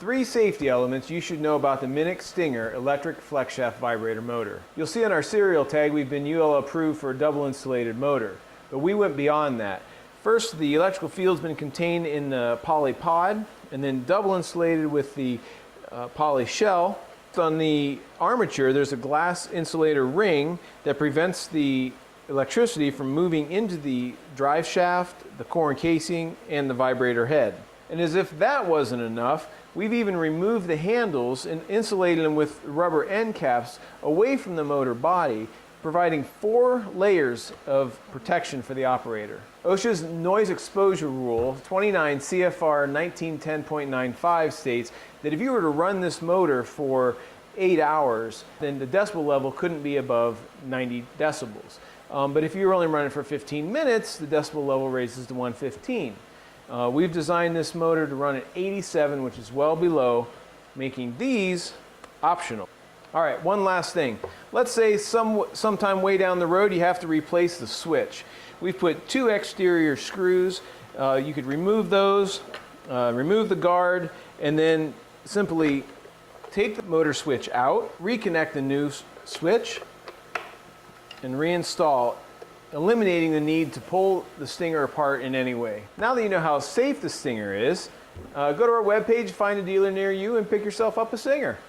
Three safety elements you should know about the Minnich Stinger electric flex shaft vibrator motor. You'll see on our serial tag we've been UL approved for a double insulated motor, but we went beyond that. First, the electrical field's been contained in the poly pod, and then double insulated with the poly shell. On the armature, there's a glass insulator ring that prevents the electricity from moving into the drive shaft, the core and casing, and the vibrator head. And as if that wasn't enough, we've even removed the handles and insulated them with rubber end caps away from the motor body, providing 4 layers of protection for the operator. OSHA's noise exposure rule, 29 CFR 1910.95, states that if you were to run this motor for 8 hours, then the decibel level couldn't be above 90 decibels. But if you were only running for 15 minutes, the decibel level raises to 115. We've designed this motor to run at 87, which is well below, making these optional. All right, one last thing. Let's say sometime way down the road you have to replace the switch. We've put 2 exterior screws. You could remove those, remove the guard, and then simply take the motor switch out, reconnect the new switch, and reinstall, eliminating the need to pull the Stinger apart in any way. Now that you know how safe the Stinger is, go to our webpage, find a dealer near you, and pick yourself up a Stinger.